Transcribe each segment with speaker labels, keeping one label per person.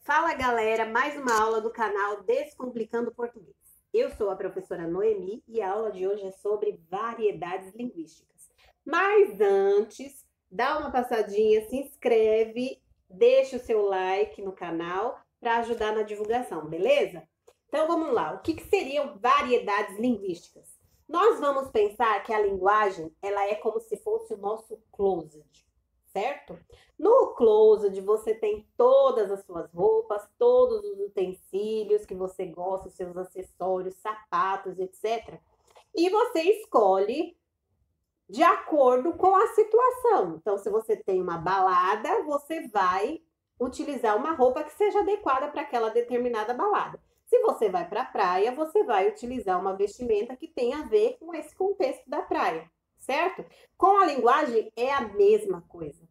Speaker 1: Fala galera, mais uma aula do canal Descomplicando Português. Eu sou a professora Noemi e a aula de hoje é sobre variedades linguísticas. Mas antes, dá uma passadinha, se inscreve, deixa o seu like no canal para ajudar na divulgação, beleza? Então vamos lá, o que seriam variedades linguísticas? Nós vamos pensar que a linguagem ela é como se fosse o nosso closet, certo? No closet você tem todas as suas roupas, todos os utensílios que você gosta, seus acessórios, sapatos, etc. E você escolhe de acordo com a situação. Então, se você tem uma balada, você vai utilizar uma roupa que seja adequada para aquela determinada balada. Se você vai para a praia, você vai utilizar uma vestimenta que tenha a ver com esse contexto da praia, certo? Com a linguagem é a mesma coisa.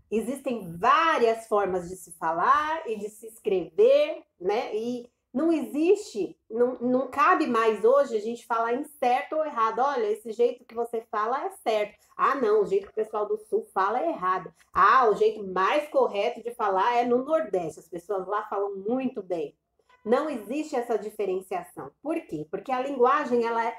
Speaker 1: Existem várias formas de se falar e de se escrever, né? E não existe, não cabe mais hoje a gente falar em certo ou errado. Olha, esse jeito que você fala é certo. Ah, não, o jeito que o pessoal do Sul fala é errado. Ah, o jeito mais correto de falar é no Nordeste. As pessoas lá falam muito bem. Não existe essa diferenciação. Por quê? Porque a linguagem, ela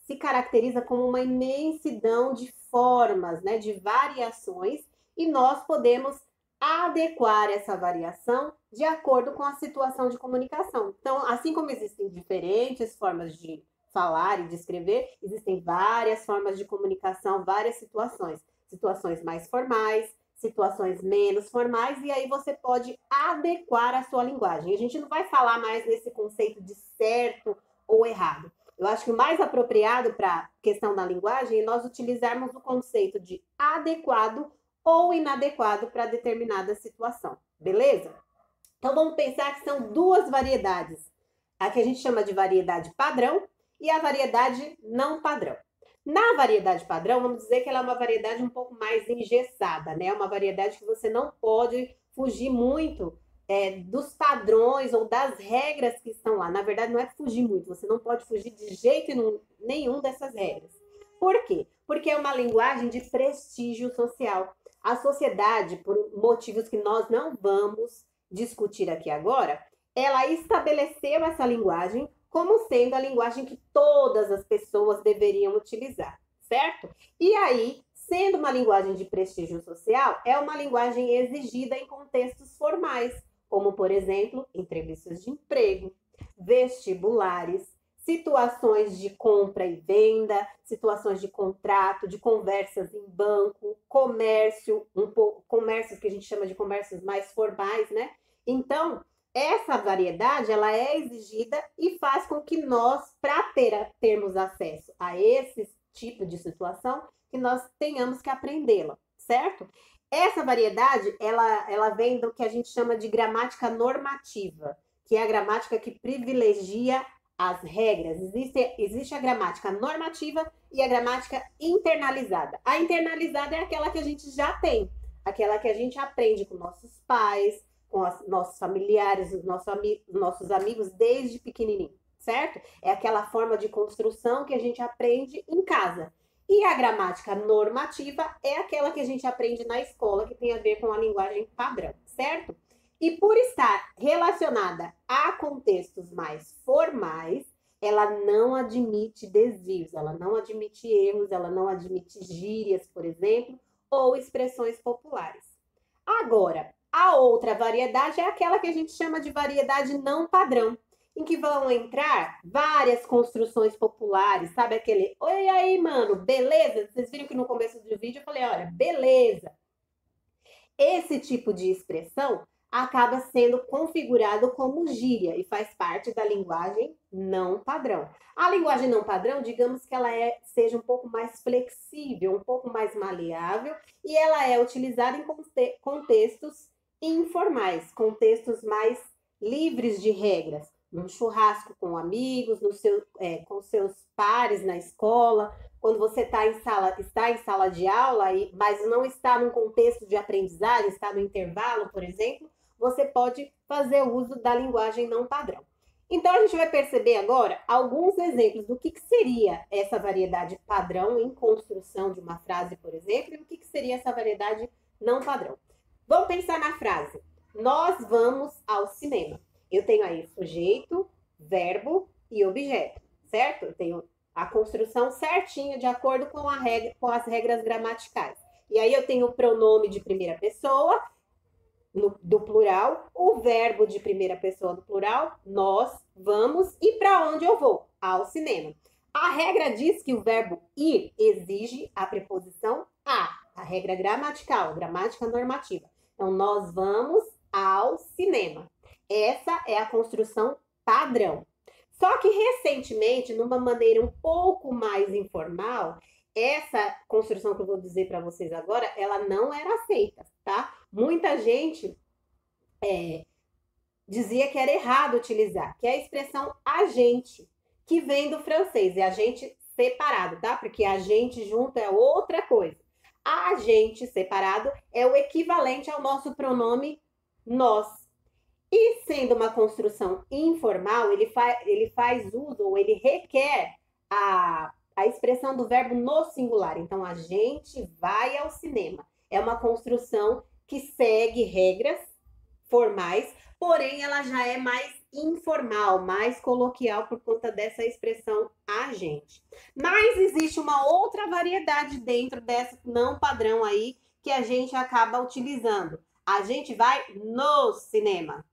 Speaker 1: se caracteriza como uma imensidão de formas, né, de variações, e nós podemos adequar essa variação de acordo com a situação de comunicação. Então, assim como existem diferentes formas de falar e de escrever, existem várias formas de comunicação, várias situações. Situações mais formais, situações menos formais, e aí você pode adequar a sua linguagem. A gente não vai falar mais nesse conceito de certo ou errado. Eu acho que o mais apropriado para a questão da linguagem é nós utilizarmos o conceito de adequado ou inadequado para determinada situação, beleza? Então vamos pensar que são duas variedades. A que a gente chama de variedade padrão e a variedade não padrão. Na variedade padrão, vamos dizer que ela é uma variedade um pouco mais engessada, né? Uma variedade que você não pode fugir muito dos padrões ou das regras que estão lá. Na verdade, não é fugir muito, você não pode fugir de jeito nenhum dessas regras. Por quê? Porque é uma linguagem de prestígio social. A sociedade, por motivos que nós não vamos discutir aqui agora, ela estabeleceu essa linguagem como sendo a linguagem que todas as pessoas deveriam utilizar, certo? E aí, sendo uma linguagem de prestígio social, é uma linguagem exigida em contextos formais, como, por exemplo, entrevistas de emprego, vestibulares, situações de compra e venda, situações de contrato, de conversas em banco, comércio, comércios que a gente chama de comércios mais formais, né? Então, essa variedade, ela é exigida e faz com que nós, para termos acesso a esse tipo de situação, que nós tenhamos que aprendê-la, certo? Essa variedade, ela vem do que a gente chama de gramática normativa, que é a gramática que privilegia as regras. Existe a gramática normativa e a gramática internalizada. A internalizada é aquela que a gente já tem, aquela que a gente aprende com nossos pais, com nossos familiares, os nossos amigos desde pequenininho, certo? É aquela forma de construção que a gente aprende em casa. E a gramática normativa é aquela que a gente aprende na escola, que tem a ver com a linguagem padrão, certo? E por estar relacionada a contextos mais formais, ela não admite desvios, ela não admite erros, ela não admite gírias, por exemplo, ou expressões populares. Agora, a outra variedade é aquela que a gente chama de variedade não padrão, em que vão entrar várias construções populares, sabe aquele, oi aí, mano, beleza? Vocês viram que no começo do vídeo eu falei, olha, beleza. Esse tipo de expressão acaba sendo configurado como gíria e faz parte da linguagem não padrão. A linguagem não padrão, digamos que ela seja um pouco mais flexível, um pouco mais maleável, e ela é utilizada em contextos informais, contextos mais livres de regras, num churrasco com amigos, com seus pares na escola, quando você está em sala de aula, mas não está num contexto de aprendizagem, está no intervalo, por exemplo, você pode fazer uso da linguagem não padrão. Então, a gente vai perceber agora alguns exemplos do que seria essa variedade padrão em construção de uma frase, por exemplo, e o que seria essa variedade não padrão. Vamos pensar na frase. nós vamos ao cinema. Eu tenho aí sujeito, verbo e objeto, certo? Eu tenho a construção certinha de acordo com com as regras gramaticais. E aí eu tenho o pronome de primeira pessoa do plural, o verbo de primeira pessoa do plural, nós vamos, e para onde eu vou? Ao cinema. A regra diz que o verbo ir exige a preposição a regra gramatical, gramática normativa. Então, nós vamos ao cinema. Essa é a construção padrão. Só que recentemente, numa maneira um pouco mais informal, essa construção que eu vou dizer para vocês agora, ela não era aceita, tá? Muita gente dizia que era errado utilizar, que é a expressão agente, que vem do francês, é agente separado, tá? Porque agente junto é outra coisa. Agente separado é o equivalente ao nosso pronome nós. E sendo uma construção informal, ele faz uso, ou ele requer a expressão do verbo no singular. Então, a gente vai ao cinema. É uma construção que segue regras formais, porém ela já é mais informal, mais coloquial por conta dessa expressão agente. Mas existe uma outra variedade dentro dessa não padrão aí que a gente acaba utilizando. A gente vai no cinema,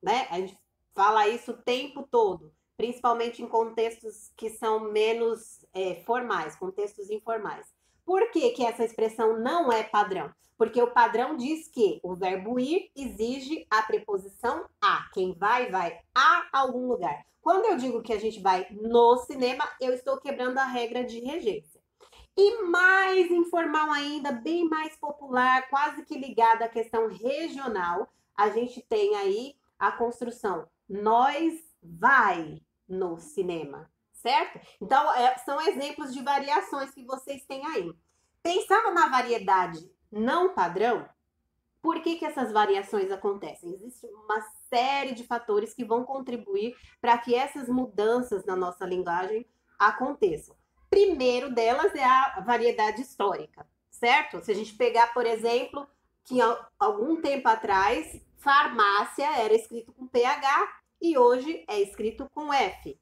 Speaker 1: né? A gente fala isso o tempo todo, principalmente em contextos que são menos formais, contextos informais. Por que que essa expressão não é padrão? Porque o padrão diz que o verbo ir exige a preposição a. Quem vai, vai a algum lugar. Quando eu digo que a gente vai no cinema, eu estou quebrando a regra de regência. E mais informal ainda, bem mais popular, quase que ligada à questão regional, a gente tem aí a construção nós vai no cinema, certo? Então, são exemplos de variações que vocês têm aí. Pensando na variedade não padrão, por que essas variações acontecem? Existe uma série de fatores que vão contribuir para que essas mudanças na nossa linguagem aconteçam. Primeiro delas é a variedade histórica, certo? Se a gente pegar, por exemplo, que algum tempo atrás, farmácia era escrito com PH e hoje é escrito com F.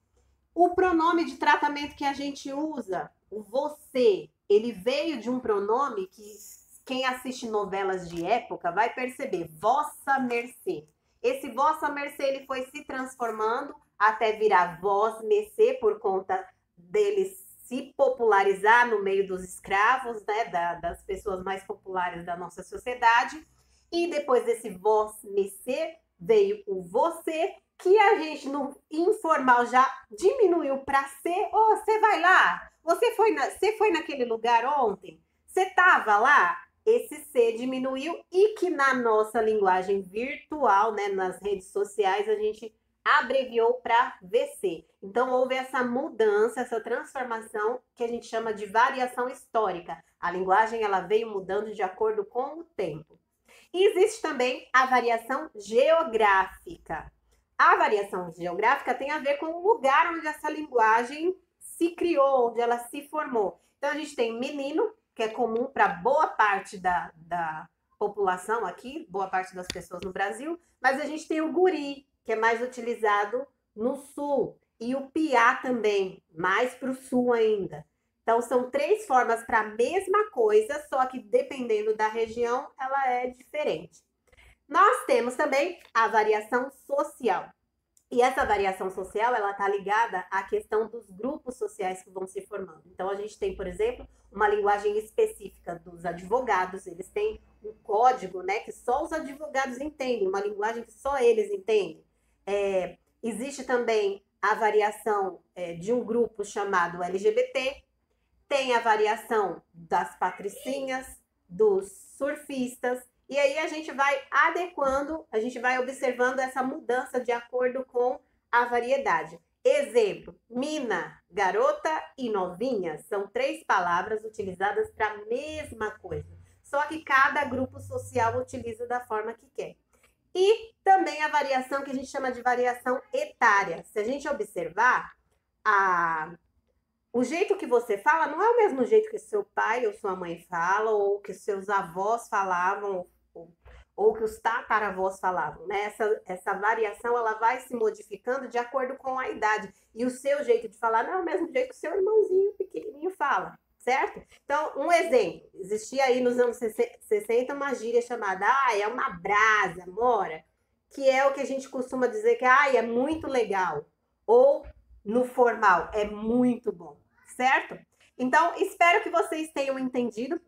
Speaker 1: O pronome de tratamento que a gente usa, o você, ele veio de um pronome que quem assiste novelas de época vai perceber, vossa mercê. Esse vossa mercê ele foi se transformando até virar vós mercê por conta dele se popularizar no meio dos escravos, né, das pessoas mais populares da nossa sociedade. E depois desse vós mercê veio o você, que a gente no informal já diminuiu para ser. Oh, você vai lá? Você foi naquele lugar ontem? Você estava lá? Esse C diminuiu e que na nossa linguagem virtual, né, nas redes sociais, a gente abreviou para VC. Então, houve essa mudança, essa transformação que a gente chama de variação histórica. A linguagem ela veio mudando de acordo com o tempo. E existe também a variação geográfica. A variação geográfica tem a ver com o lugar onde essa linguagem se criou, onde ela se formou. Então, a gente tem menino, que é comum para boa parte da população aqui, boa parte das pessoas no Brasil, mas a gente tem o guri, que é mais utilizado no sul, e o piá também, mais para o sul ainda. Então, são três formas para a mesma coisa, só que dependendo da região, ela é diferente. Nós temos também a variação social. E essa variação social, ela está ligada à questão dos grupos sociais que vão se formando. Então, a gente tem, por exemplo, uma linguagem específica dos advogados, eles têm um código, né, que só os advogados entendem, uma linguagem que só eles entendem. Existe também a variação de um grupo chamado LGBT, tem a variação das patricinhas, dos surfistas, e aí a gente vai adequando, a gente vai observando essa mudança de acordo com a variedade. Exemplo, mina, garota e novinha são três palavras utilizadas para a mesma coisa, só que cada grupo social utiliza da forma que quer. E também a variação que a gente chama de variação etária. Se a gente observar, o jeito que você fala não é o mesmo jeito que seu pai ou sua mãe fala, ou que seus avós falavam, ou que os tataravós falavam, né? Essa variação, ela vai se modificando de acordo com a idade. E o seu jeito de falar não é o mesmo jeito que o seu irmãozinho pequenininho fala, certo? Então, um exemplo. Existia aí nos anos 60 uma gíria chamada, é uma brasa, mora, que é o que a gente costuma dizer que, é muito legal. Ou, no formal, é muito bom, certo? Então, espero que vocês tenham entendido.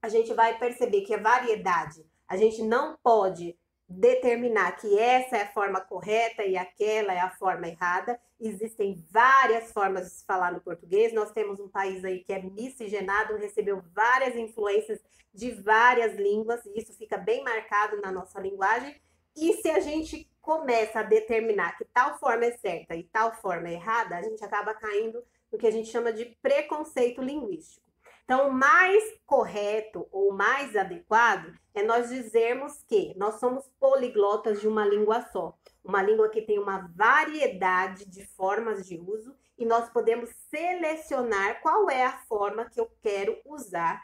Speaker 1: A gente vai perceber que a variedade, a gente não pode determinar que essa é a forma correta e aquela é a forma errada. Existem várias formas de se falar no português. Nós temos um país aí que é miscigenado, recebeu várias influências de várias línguas, e isso fica bem marcado na nossa linguagem. E se a gente começa a determinar que tal forma é certa e tal forma é errada, a gente acaba caindo no que a gente chama de preconceito linguístico. Então, o mais correto ou mais adequado é nós dizermos que nós somos poliglotas de uma língua só. Uma língua que tem uma variedade de formas de uso e nós podemos selecionar qual é a forma que eu quero usar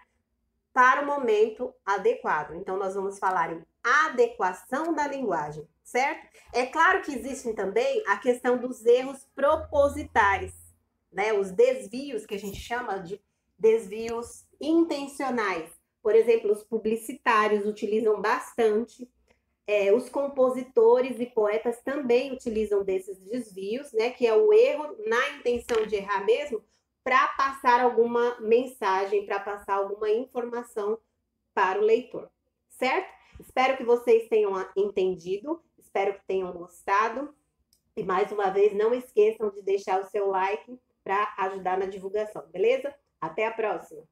Speaker 1: para o momento adequado. Então, nós vamos falar em adequação da linguagem, certo? É claro que existem também a questão dos erros propositais, né? Os desvios que a gente chama de desvios intencionais. Por exemplo, os publicitários utilizam bastante, os compositores e poetas também utilizam desses desvios, né? Que é o erro na intenção de errar mesmo, para passar alguma mensagem, para passar alguma informação para o leitor, certo? Espero que vocês tenham entendido, espero que tenham gostado. E mais uma vez, não esqueçam de deixar o seu like para ajudar na divulgação, beleza? Até a próxima!